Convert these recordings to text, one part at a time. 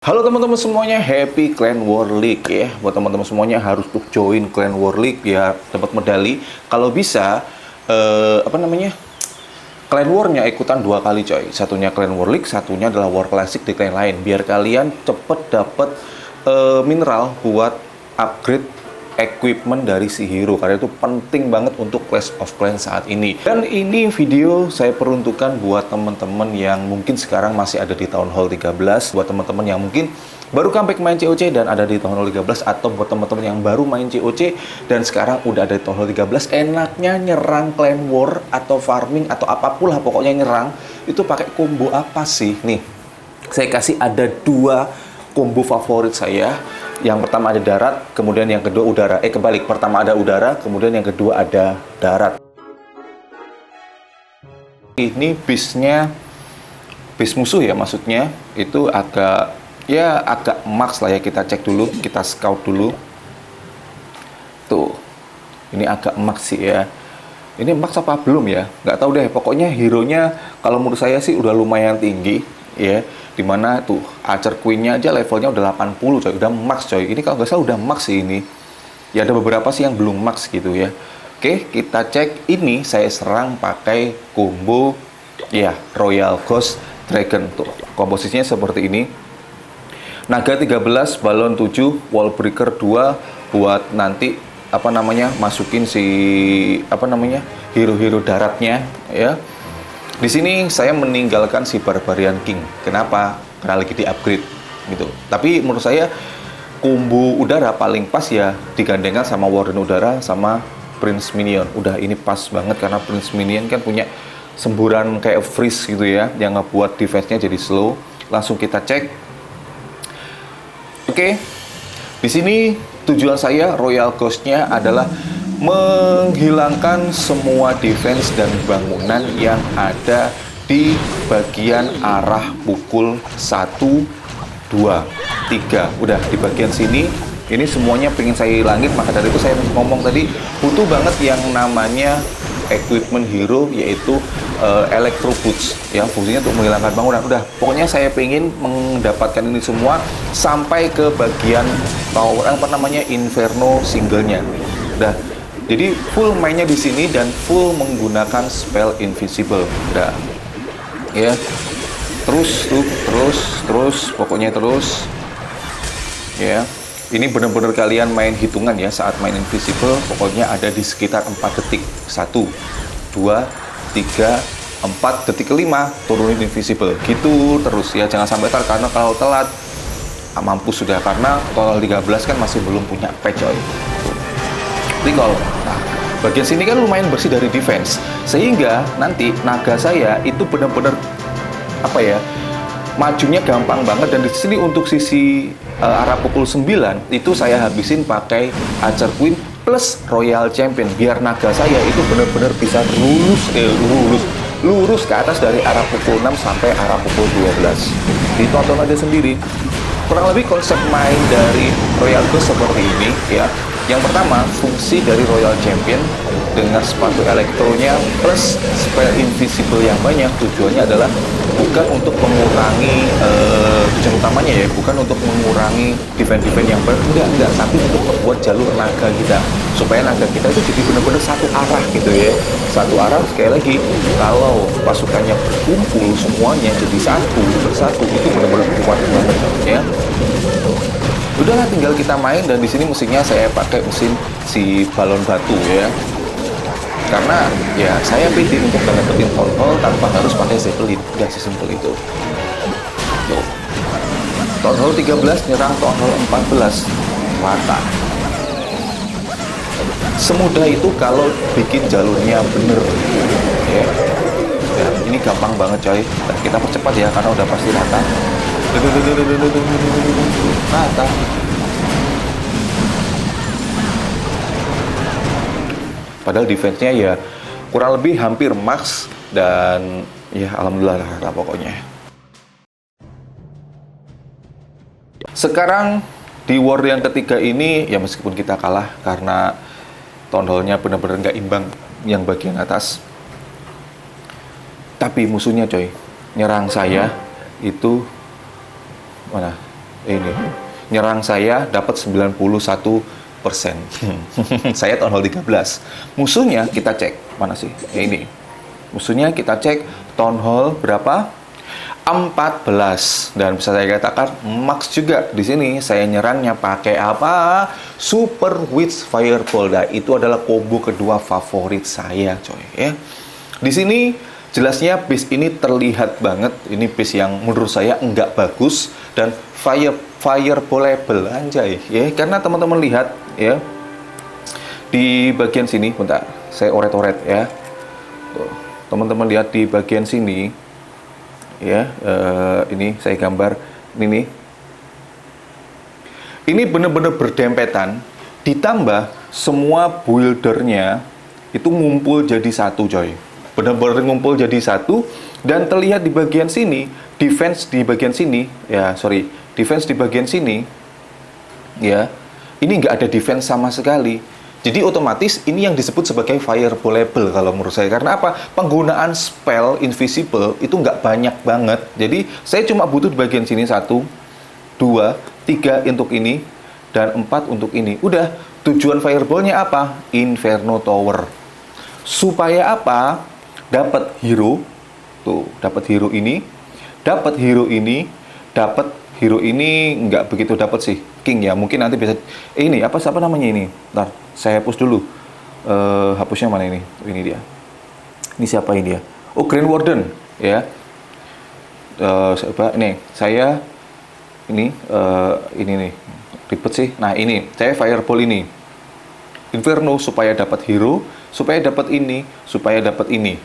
Halo teman-teman semuanya, happy Clan War League ya. Buat teman-teman semuanya harus untuk join Clan War League ya, dapat medali. Kalau bisa, Clan War-nya ikutan 2 kali coy. Satunya Clan War League, satunya adalah War Classic di clan lain. Biar kalian cepet dapet mineral buat upgrade equipment dari si hero, karena itu penting banget untuk Clash of Clans saat ini. Dan ini video saya peruntukkan buat teman-teman yang mungkin sekarang masih ada di Town Hall 13, buat teman-teman yang mungkin baru comeback main COC dan ada di Town Hall 13, atau buat teman-teman yang baru main COC dan sekarang udah ada di Town Hall 13, enaknya nyerang Clan War atau farming atau apapun lah, pokoknya nyerang itu pakai combo apa sih? Nih, saya kasih ada 2 combo favorit saya. Yang pertama ada darat, kemudian yang kedua udara. Kebalik, pertama ada udara, kemudian yang kedua ada darat. Ini bisnya, bis musuh ya maksudnya, itu agak max lah ya. Kita cek dulu, kita scout dulu. Tuh, ini agak max sih ya. Ini max apa belum ya? Nggak tahu deh, pokoknya hero-nya kalau menurut saya sih udah lumayan tinggi ya. Dimana tuh Archer Queen-nya aja levelnya udah 80 coy, udah max coy. Ini kalau nggak salah udah max sih ini. Ya ada beberapa sih yang belum max gitu ya. Oke, kita cek. Ini saya serang pakai combo ya Royal Ghost Dragon tuh. Komposisinya seperti ini. Naga 13, balon 7, wall breaker 2 buat nanti masukin si hero-hero daratnya ya. Di sini saya meninggalkan si Barbarian King. Kenapa? Karena lagi di-upgrade gitu. Tapi menurut saya combo udara paling pas ya digandengkan sama Warden Udara sama Prince Minion. Udah ini pas banget karena Prince Minion kan punya semburan kayak freeze gitu ya, yang ngebuat defense-nya jadi slow. Langsung kita cek. Oke. Di sini tujuan saya Royal Ghost-nya adalah menghilangkan semua defense dan bangunan yang ada di bagian arah pukul 1, 2, 3. Udah di bagian sini, ini semuanya pengen saya hilangin. Maka dari itu saya ngomong tadi, butuh banget yang namanya equipment hero, yaitu Electro Boots ya, fungsinya untuk menghilangkan bangunan. Udah, pokoknya saya pengen mendapatkan ini semua sampai ke bagian tower Inferno singlenya. Udah, jadi full mainnya di sini dan full menggunakan spell invisible. Udah. Ya. Terus, pokoknya terus. Ya. Ini benar-benar kalian main hitungan ya saat main invisible, pokoknya ada di sekitar 4 detik. 1 2 3 4 detik kelima turunin invisible. Gitu terus ya, jangan sampai karena kalau telat mampus sudah, karena total 13 kan masih belum punya patch coy. Recall. Nah, bagian sini kan lumayan bersih dari defense, sehingga nanti naga saya itu benar-benar majunya gampang banget. Dan di sini untuk sisi arah pukul 9 itu saya habisin pakai Archer Queen plus Royal Champion, biar naga saya itu benar-benar bisa lurus ke atas dari arah pukul 6 sampai arah pukul 12. Ditonton aja sendiri. Kurang lebih konsep main dari Royal Ghost seperti ini ya. Yang pertama, fungsi dari Royal Champion dengan sepatu elektronya plus spell invisible yang banyak, tujuannya adalah bukan untuk mengurangi tujuan utamanya ya, bukan untuk mengurangi defense yang enggak, tapi untuk membuat jalur naga kita, supaya naga kita itu jadi benar-benar satu arah gitu ya. Satu arah, sekali lagi, kalau pasukannya berkumpul semuanya jadi bersatu, itu benar-benar kuat banget ya. Udahlah, tinggal kita main. Dan di sini mesinnya saya pakai mesin si balon batu ya, karena ya saya pede untuk dapetin Town Hall tanpa harus pakai Zeppelin. Udah sesimpel itu. Tuh. Town Hall 13 nyerang Town Hall 14 rata. Semudah itu kalau bikin jalurnya bener ya. Ya, ini gampang banget coy. Dan kita percepat ya karena udah pasti rata. Rata. Padahal defense-nya ya kurang lebih hampir max, dan ya alhamdulillah lah pokoknya. Sekarang di war yang ketiga ini ya, meskipun kita kalah karena Town Hall-nya benar-benar nggak imbang yang bagian atas, tapi musuhnya coy nyerang saya itu mana Ini nyerang saya dapat 91%. Saya town hall 13. Musuhnya kita cek mana sih? Ya, ini. Musuhnya kita cek town hall berapa? 14, dan bisa saya katakan max juga di sini. Saya nyerangnya pakai apa? Super Witch Fireball. Nah, itu adalah combo kedua favorit saya, coy, ya. Di sini jelasnya base ini terlihat banget. Ini base yang menurut saya enggak bagus dan fireballable anjay, ya. Karena teman-teman lihat ya di bagian sini, bentar, saya oret-oret ya. Tuh, teman-teman lihat di bagian sini. Ya, ini saya gambar ini nih. Ini benar-benar berdempetan, ditambah semua buildernya itu ngumpul jadi satu, coy. Benar-benar ngumpul jadi satu, dan terlihat di bagian sini, defense di bagian sini, defense di bagian sini, ya, ini nggak ada defense sama sekali. Jadi otomatis ini yang disebut sebagai fireballable kalau menurut saya. Karena apa? Penggunaan spell invisible itu nggak banyak banget. Jadi saya cuma butuh di bagian sini 1, 2, 3 untuk ini, dan 4 untuk ini. Udah, tujuan fireballnya apa? Inferno Tower. Supaya apa? Dapat hero. Tuh, dapat hero ini, dapat hero ini, dapat hero ini nggak begitu dapat sih. King ya, mungkin nanti bisa ini apa namanya ini. Ntar saya hapus dulu. Hapusnya mana ini? Ini dia. Ini siapa ini ya? Oh, Grand Warden ya. Coba nih, saya ini nih ribet sih. Nah, ini saya fireball ini. Inferno supaya dapat hero, supaya dapat ini, supaya dapat ini.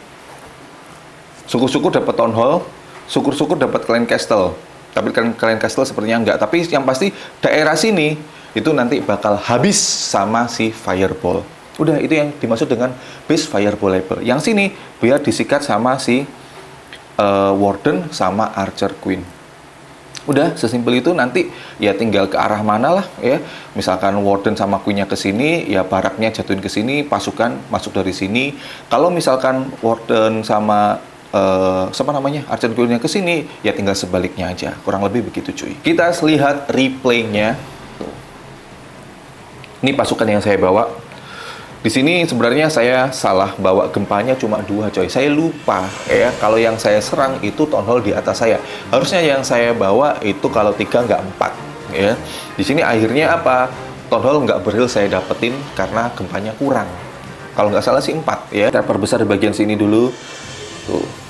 Syukur-syukur dapat Town Hall, syukur-syukur dapat Clan Castle. Tapi Clan Castle sepertinya enggak. Tapi yang pasti daerah sini itu nanti bakal habis sama si Fireball. Udah, itu yang dimaksud dengan base Fireballable. Yang sini biar disikat sama si Warden sama Archer Queen. Udah, sesimpel itu. Nanti ya tinggal ke arah mana lah ya. Misalkan Warden sama Queen-nya ke sini, ya baraknya jatuhin ke sini, pasukan masuk dari sini. Kalau misalkan Warden sama Archer Queen-nya ke sini, ya tinggal sebaliknya aja. Kurang lebih begitu, cuy. Kita lihat replaynya. Ini pasukan yang saya bawa. Di sini sebenarnya saya salah bawa gempanya cuma 2, coy. Saya lupa ya, kalau yang saya serang itu Town Hall di atas saya. Harusnya yang saya bawa itu kalau 3 nggak 4 ya. Di sini akhirnya apa? Town Hall nggak berhasil saya dapetin karena gempanya kurang. Kalau nggak salah sih 4 ya. Kita perbesar di bagian sini dulu. Tuh.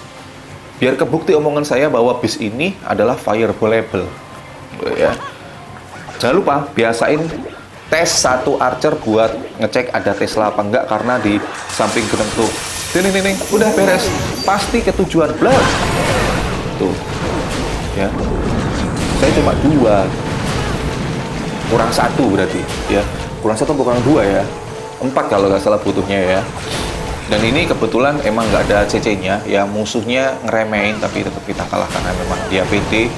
Biar kebukti omongan saya bahwa base ini adalah fireballable ya. Jangan lupa biasain tes 1 archer buat ngecek ada Tesla apa enggak, karena di samping gedung tuh ini udah beres, pasti ketujuan blur tuh ya. Saya cuma 2, kurang 1 berarti ya, kurang 1 kurang 2 ya, 4 kalau nggak salah butuhnya ya. Dan ini kebetulan emang nggak ada CC-nya ya, musuhnya ngeremehin tapi tetap kita kalah karena memang dia PT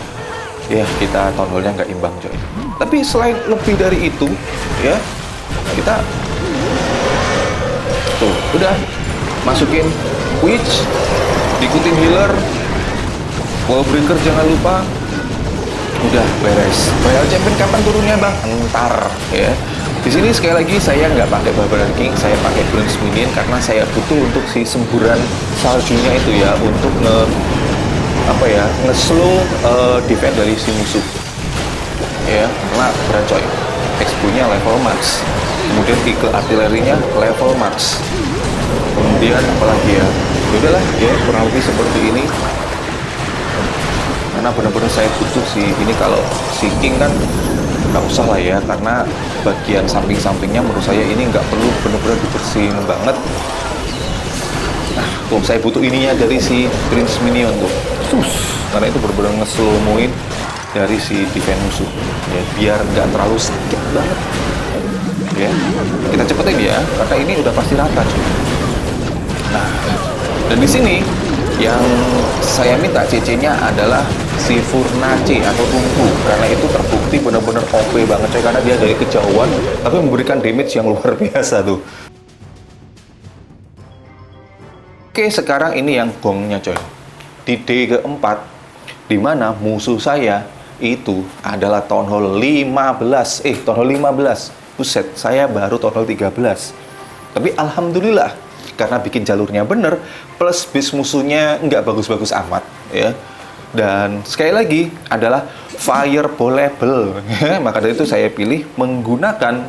ya. Kita Town Hall-nya nggak imbang, coy. Tapi selain lebih dari itu ya, kita tuh udah masukin Witch, diikutin healer, Wallbreaker jangan lupa. Udah beres. Royal Champion kapan turunnya, Bang? Ntar ya. Di sini sekali lagi saya nggak pakai Barbarian King, saya pakai Prince Minion karena saya butuh untuk si semburan saljunya itu ya, untuk nge-slow defense dari si musuh. Ya, karena berat, coy. Expo-nya level max. Kemudian Eagle artilerinya level max. Kemudian apalagi ya? Udahlah ya, kurang lebih seperti ini. Karena benar-benar saya butuh si ini, kalau si King kan nggak usah lah ya, karena bagian samping-sampingnya menurut saya ini nggak perlu benar-benar dibersihin banget. Nah, tuh saya butuh ininya dari si Prince Minion tuh, karena itu benar-benar nge-slow-moin dari si defense musuh ya, biar nggak terlalu sakit banget ya. Kita cepetin ya, karena ini udah pasti rata, cuy. Nah, dan di sini yang saya minta CC-nya adalah si Furnace atau tungku, karena itu terbukti benar-benar OP banget, coy, karena dia dari kejauhan tapi memberikan damage yang luar biasa tuh. Oke, sekarang ini yang gongnya, coy. Di D keempat, dimana musuh saya itu adalah Town Hall 15. Town Hall 15. Buset, saya baru Town Hall 13. Tapi alhamdulillah, karena bikin jalurnya bener, plus base musuhnya nggak bagus-bagus amat, ya. Dan sekali lagi adalah fireballable. Maka dari itu saya pilih menggunakan,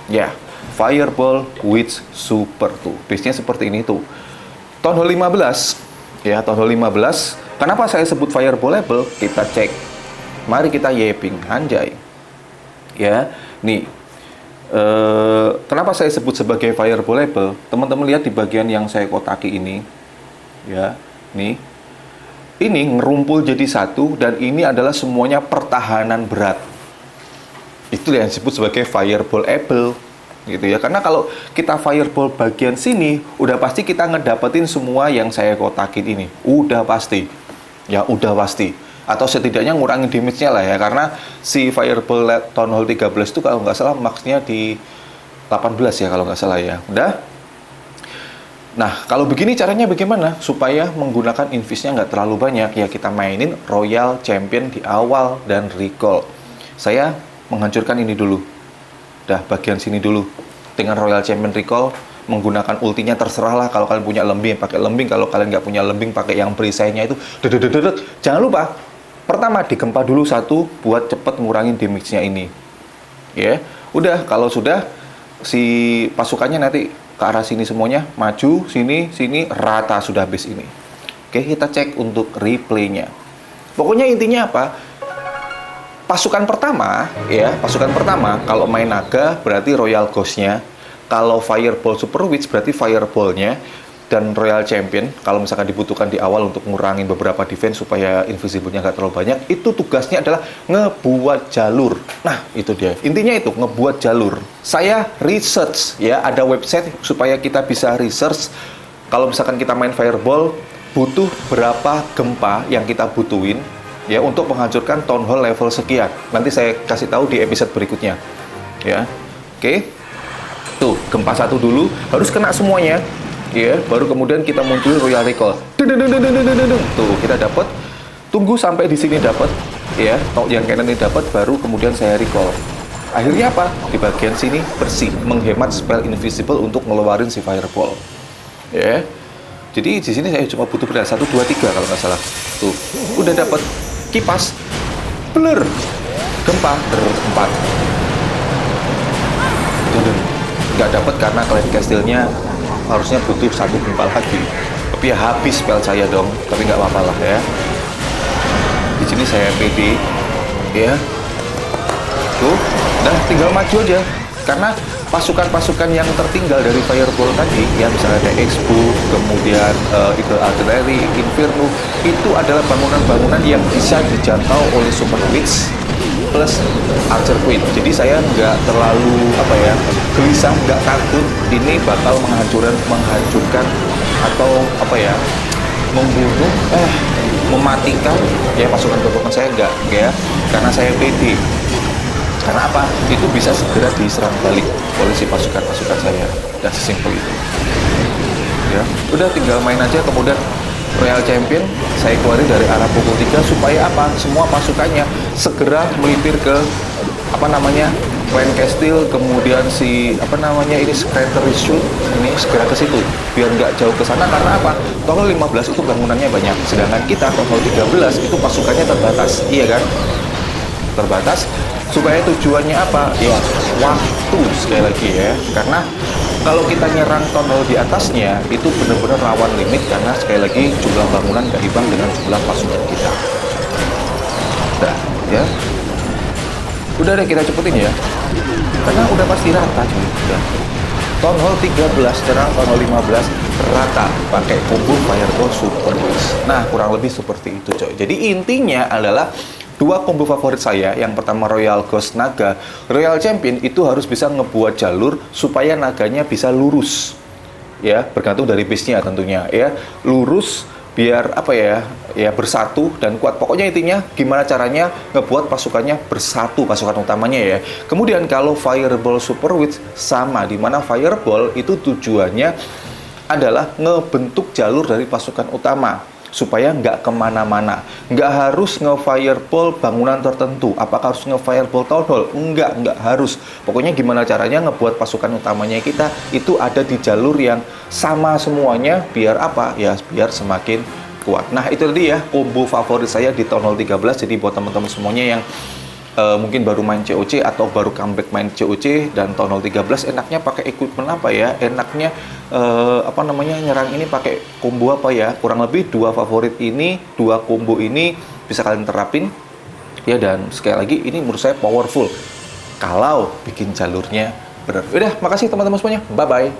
ya, Fireball with Super tuh. Base-nya seperti ini tuh. Town Hall 15, ya, Town Hall 15. Kenapa saya sebut fireballable? Kita cek. Mari kita yeping, anjay. Ya, nih. Kenapa saya sebut sebagai fireballable? Teman-teman lihat di bagian yang saya kotaki ini, ya, nih, ini ngerumpul jadi satu dan ini adalah semuanya pertahanan berat. Itu yang disebut sebagai fireballable, gitu ya. Karena kalau kita fireball bagian sini, udah pasti kita ngedapetin semua yang saya kotakin ini, udah pasti, ya, udah pasti. Atau setidaknya ngurangin damage-nya lah ya, karena si Fireball Town Hall 13 itu kalau nggak salah max-nya di 18 ya kalau nggak salah ya. Udah. Nah, kalau begini caranya bagaimana? Supaya menggunakan invis-nya nggak terlalu banyak, ya kita mainin Royal Champion di awal dan recall. Saya menghancurkan ini dulu. Dah, bagian sini dulu. Dengan Royal Champion recall, menggunakan ultinya terserah lah. Kalau kalian punya lembing, pakai lembing. Kalau kalian nggak punya lembing, pakai yang perisainya itu. Jangan lupa, pertama digempa dulu satu buat cepet ngurangin damage-nya ini. Ya, udah, kalau sudah si pasukannya nanti ke arah sini semuanya, maju sini rata sudah base ini. Oke, kita cek untuk replaynya. Pokoknya intinya apa? Pasukan pertama, ya, pasukan pertama kalau main naga berarti Royal Ghost-nya. Kalau Fireball Super Witch berarti Fireball-nya. Dan Royal Champion, kalau misalkan dibutuhkan di awal untuk ngurangin beberapa defense supaya invisible-nya nggak terlalu banyak, itu tugasnya adalah ngebuat jalur. Nah, itu dia. Intinya itu, ngebuat jalur. Saya research, ya, ada website supaya kita bisa research. Kalau misalkan kita main Fireball, butuh berapa gempa yang kita butuhin, ya, untuk menghancurkan Town Hall level sekian. Nanti saya kasih tahu di episode berikutnya. Ya, oke. Tuh, gempa satu dulu, harus kena semuanya. Ya, baru kemudian kita munculin Royal Recall. Tuh, kita dapat. Tunggu sampai di sini dapat, ya. Yang kanan ini dapat, baru kemudian saya recall. Akhirnya apa? Di bagian sini bersih, menghemat spell invisible untuk ngeluarin si Fireball. Ya. Jadi di sini saya cuma butuh berapa? 1, 2, 3 kalau nggak salah. Tuh, udah dapat kipas, blur, gempa, berempat. Nggak dapat karena Clan Castle-nya harusnya butuh satu gempa lagi. Tapi ya habis spell saya dong. Tapi nggak apa-apa lah ya. Di sini saya PD, ya. Tuh, nah tinggal maju aja. Karena pasukan-pasukan yang tertinggal dari Fireball tadi, ya misalnya ada Expo, kemudian Eagle Artillery, Inferno, itu adalah bangunan-bangunan yang bisa dijangkau oleh Super Witch plus Archer Queen. Jadi saya nggak terlalu gelisah, nggak takut ini bakal menghancurkan atau membunuh, mematikan ya pasukan saya, enggak ya, karena saya PD. Karena apa? Itu bisa segera diserang balik oleh si pasukan-pasukan saya. Dan sesimpel itu. Ya, udah tinggal main aja, kemudian Royal Champion saya keluarin dari arah pukul 3 supaya apa? Semua pasukannya segera melipir ke Clan Castle, kemudian si ini Secretary Shoot ini segera ke situ biar nggak jauh ke sana. Karena apa? Town Hall 15 itu bangunannya banyak, sedangkan kita Town Hall 13 itu pasukannya terbatas, iya kan? Terbatas. Supaya tujuannya apa? Ya, waktu sekali lagi ya. Karena kalau kita nyerang Town Hall di atasnya, itu benar-benar rawan limit karena sekali lagi jumlah bangunan nggak imbang dengan jumlah pasukan kita. Udah, ya. Udah deh, kita cepetin ya. Karena udah pasti rata cuy. Udah. Town Hall 13 serang Town Hall 15 rata pakai combo Fireball Super Witch. Nah, kurang lebih seperti itu coy. Jadi intinya adalah dua combo favorit saya, yang pertama Royal Ghost Naga, Royal Champion itu harus bisa ngebuat jalur supaya naganya bisa lurus. Ya, bergantung dari base-nya tentunya ya. Lurus biar bersatu dan kuat. Pokoknya intinya gimana caranya ngebuat pasukannya bersatu, pasukan utamanya ya. Kemudian kalau Fireball Super Witch sama, dimana Fireball itu tujuannya adalah ngebentuk jalur dari pasukan utama. supaya nggak kemana-mana. Nggak harus nge-fireball bangunan tertentu. Apakah harus nge-fireball town hall? Nggak harus. Pokoknya gimana caranya ngebuat pasukan utamanya kita itu ada di jalur yang sama semuanya, biar apa? Ya biar semakin kuat. Nah itu tadi ya combo favorit saya di Town Hall 13. Jadi buat teman-teman semuanya yang mungkin baru main COC atau baru comeback main COC dan Town Hall 13, enaknya pakai equipment apa ya? Enaknya nyerang ini pakai combo apa ya? Kurang lebih dua favorit ini, dua combo ini bisa kalian terapin ya. Dan sekali lagi ini menurut saya powerful kalau bikin jalurnya bener. Udah, makasih teman-teman semuanya. Bye bye.